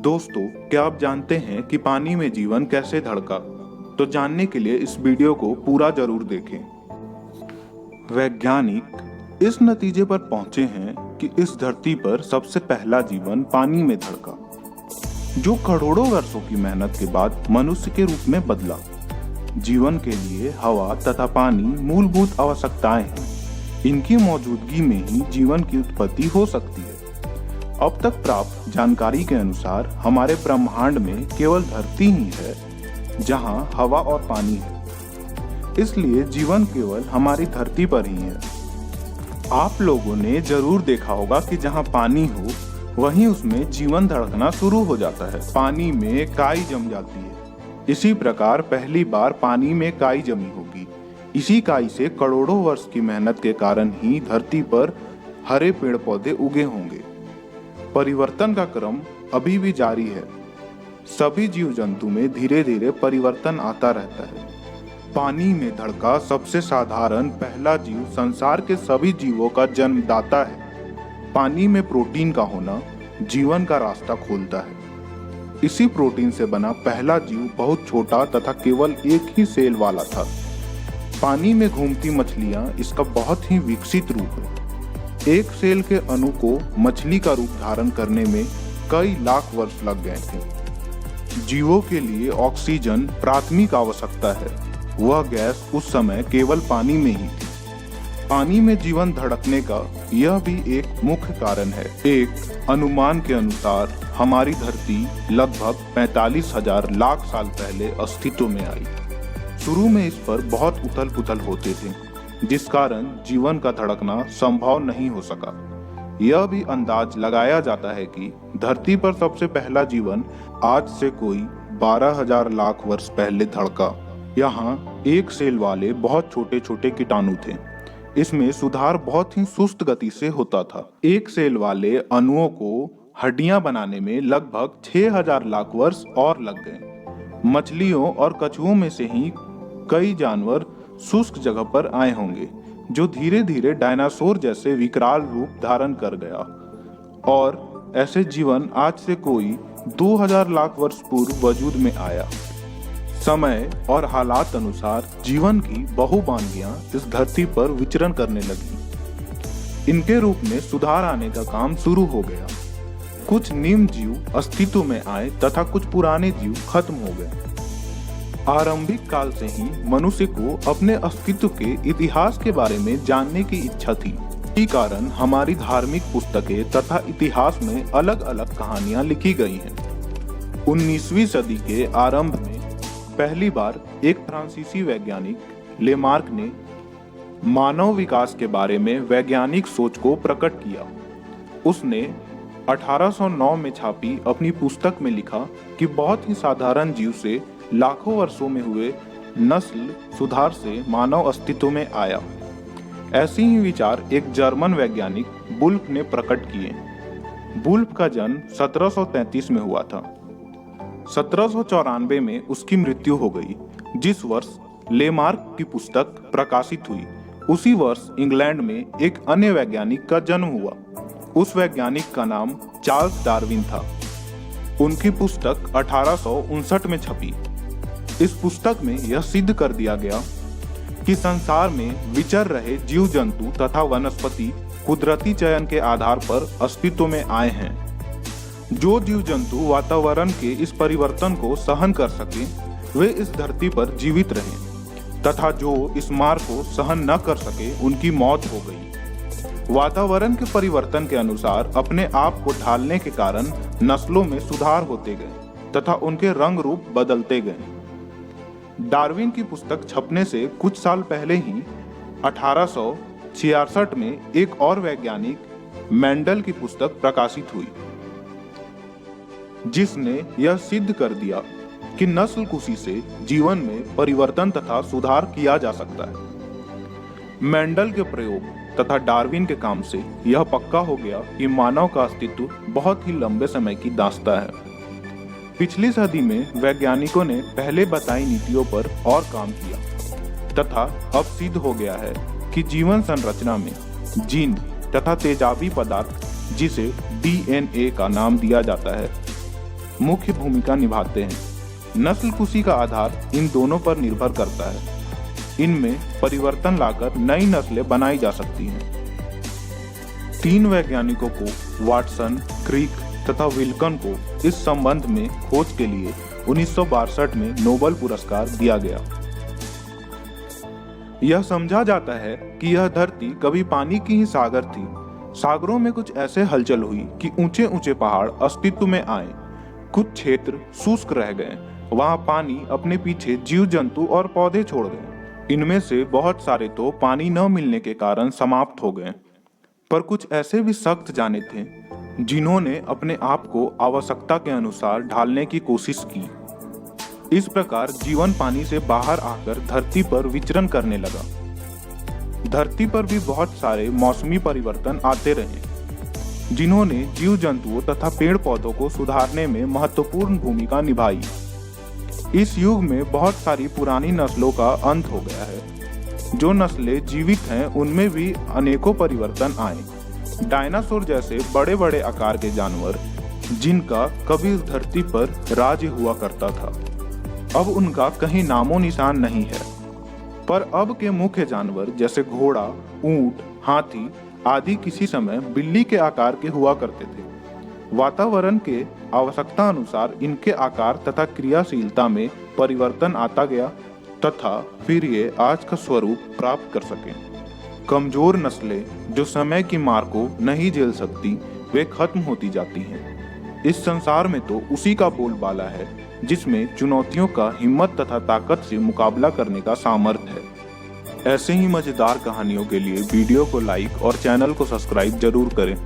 दोस्तों, क्या आप जानते हैं कि पानी में जीवन कैसे धड़का? तो जानने के लिए इस वीडियो को पूरा जरूर देखें। वैज्ञानिक इस नतीजे पर पहुंचे हैं कि इस धरती पर सबसे पहला जीवन पानी में धड़का, जो करोड़ों वर्षों की मेहनत के बाद मनुष्य के रूप में बदला। जीवन के लिए हवा तथा पानी मूलभूत आवश्यकताएं हैं। इनकी मौजूदगी में ही जीवन की उत्पत्ति हो सकती है। अब तक प्राप्त जानकारी के अनुसार हमारे ब्रह्मांड में केवल धरती ही है जहां हवा और पानी है। इसलिए जीवन केवल हमारी धरती पर ही है। आप लोगों ने जरूर देखा होगा कि जहां पानी हो वहीं उसमें जीवन धड़कना शुरू हो जाता है। पानी में काई जम जाती है। इसी प्रकार पहली बार पानी में काई जमी होगी। इसी काई से करोड़ों वर्ष की मेहनत के कारण ही धरती पर हरे पेड़ पौधे उगे होंगे। परिवर्तन का क्रम अभी भी जारी है। सभी जीव जंतु में धीरे धीरे परिवर्तन आता रहता है। पानी में धड़का सबसे साधारण पहला जीव संसार के सभी जीवों का जन्मदाता है। पानी में प्रोटीन का होना जीवन का रास्ता खोलता है। इसी प्रोटीन से बना पहला जीव बहुत छोटा तथा केवल एक ही सेल वाला था। पानी में घूमती मछलियां इसका बहुत ही विकसित रूप है। एक सेल के अणु को मछली का रूप धारण करने में कई लाख वर्ष लग गए थे। जीवों के लिए ऑक्सीजन प्राथमिक आवश्यकता है। वह गैस उस समय केवल पानी में ही थी। पानी में जीवन धड़कने का यह भी एक मुख्य कारण है। एक अनुमान के अनुसार हमारी धरती लगभग 45,000 लाख साल पहले अस्तित्व में आई। शुरू में इस पर बहुत उथल पुथल होते थे, जिस कारण जीवन का धड़कना संभव नहीं हो सका। यह भी अंदाज लगाया जाता है कि धरती पर सबसे पहला जीवन आज से कोई 12,000 लाख वर्ष पहले धड़का। यहाँ एक सेल वाले बहुत छोटे छोटे कीटाणु थे। इसमें सुधार बहुत ही सुस्त गति से होता था। एक सेल वाले अणुओं को हड्डियां बनाने में लगभग 6,000 लाख वर्ष और लग गए। मछलियों और कछुओं में से ही कई जानवर शुष्क जगह पर आए होंगे, जो धीरे धीरे डायनासोर जैसे विकराल रूप धारण कर गया। और ऐसे जीवन आज से कोई 2,000 लाख वर्ष पूर्व वजूद में आया। समय और हालात अनुसार जीवन की बहुबानगियां इस धरती पर विचरण करने लगी। इनके रूप में सुधार आने का काम शुरू हो गया। कुछ निम्न जीव अस्तित्व में आए तथा कुछ पुराने जीव खत्म हो गए। आरंभिक काल से ही मनुष्य को अपने अस्तित्व के इतिहास के बारे में जानने की इच्छा थी। इसी कारण हमारी धार्मिक पुस्तकें तथा इतिहास में अलग अलग कहानियां लिखी गई हैं। 19वीं सदी के आरंभ में पहली बार एक फ्रांसीसी वैज्ञानिक लेमार्क ने मानव विकास के बारे में वैज्ञानिक सोच को प्रकट किया। उसने 1809 में छापी अपनी पुस्तक में लिखा कि बहुत ही साधारण जीव से लाखों वर्षों में हुए नस्ल सुधार से मानव अस्तित्व में आया। ऐसे ही विचार एक जर्मन वैज्ञानिक वुल्फ ने प्रकट किए। वुल्फ का जन्म 1733 में हुआ था। 1794 में उसकी मृत्यु हो गई। जिस वर्ष लेमार्क की पुस्तक प्रकाशित हुई, उसी वर्ष इंग्लैंड में एक अन्य वैज्ञानिक का जन्म हुआ। उस वैज्ञानिक का नाम चार्ल्स डार्विन था। उनकी पुस्तक 1859 में छपी। इस पुस्तक में यह सिद्ध कर दिया गया कि संसार में विचर रहे जीव जंतु तथा वनस्पति कुदरती चयन के आधार पर अस्तित्व में आए हैं। जो जीव जंतु वातावरण के इस परिवर्तन को सहन कर सके वे इस धरती पर जीवित रहे, तथा जो इस मार को सहन न कर सके उनकी मौत हो गई। वातावरण के परिवर्तन के अनुसार अपने आप को ढालने के कारण नस्लों में सुधार होते गए तथा उनके रंग रूप बदलते गए। डार्विन की पुस्तक छपने से कुछ साल पहले ही 1866 में एक और वैज्ञानिक मेंडल की पुस्तक प्रकाशित हुई, जिसने यह सिद्ध कर दिया कि नस्ल कुशी से जीवन में परिवर्तन तथा सुधार किया जा सकता है। मेंडल के प्रयोग तथा डार्विन के काम से यह पक्का हो गया कि मानव का अस्तित्व बहुत ही लंबे समय की दास्तां है। पिछली सदी में वैज्ञानिकों ने पहले बताई नीतियों पर और काम किया तथा अब सिद्ध हो गया है कि जीवन संरचना में जीन तथा तेजाबी पदार्थ, जिसे DNA का नाम दिया जाता है, मुख्य भूमिका निभाते हैं। नस्ल कुशी का आधार इन दोनों पर निर्भर करता है। इनमें परिवर्तन लाकर नई नस्लें बनाई जा सकती हैं। 3 वैज्ञानिकों को, वाटसन, क्रिक तथा विल्कन को, इस संबंध में खोज के लिए 1962 में नोबेल पुरस्कार दिया गया। यह समझा जाता है कि यह धरती कभी पानी की ही सागर थी। सागरों में कुछ ऐसे हलचल हुई कि ऊंचे ऊंचे पहाड़ अस्तित्व में आए। कुछ क्षेत्र शुष्क रह गए। वहां पानी अपने पीछे जीव जंतु और पौधे छोड़ गए। इनमें से बहुत सारे तो पानी न मिलने के कारण समाप्त हो गए, पर कुछ ऐसे भी सख्त जाने थे जिन्होंने अपने आप को आवश्यकता के अनुसार ढालने की कोशिश की। इस प्रकार जीवन पानी से बाहर आकर धरती पर विचरण करने लगा। धरती पर भी बहुत सारे मौसमी परिवर्तन आते रहे, जिन्होंने जीव जंतुओं तथा पेड़ पौधों को सुधारने में महत्वपूर्ण भूमिका निभाई। इस युग में बहुत सारी पुरानी नस्लों का अंत हो गया है। जो नस्लें जीवित हैं उनमें भी अनेकों परिवर्तन आए। डायनासोर जैसे बड़े बड़े आकार के जानवर, जिनका कभी इस धरती पर राज्य हुआ करता था, अब उनका कहीं नामो निशान नहीं है। पर अब के मुख्य जानवर जैसे घोड़ा, ऊंट, हाथी आदि किसी समय बिल्ली के आकार के हुआ करते थे। वातावरण के आवश्यकता अनुसार इनके आकार तथा क्रियाशीलता में परिवर्तन आता गया तथा फिर ये आज का स्वरूप प्राप्त कर सके। कमजोर नस्लें जो समय की मार को नहीं झेल सकती, वे खत्म होती जाती हैं। इस संसार में तो उसी का बोलबाला है जिसमें चुनौतियों का हिम्मत तथा ताकत से मुकाबला करने का सामर्थ्य है। ऐसे ही मजेदार कहानियों के लिए वीडियो को लाइक और चैनल को सब्सक्राइब जरूर करें।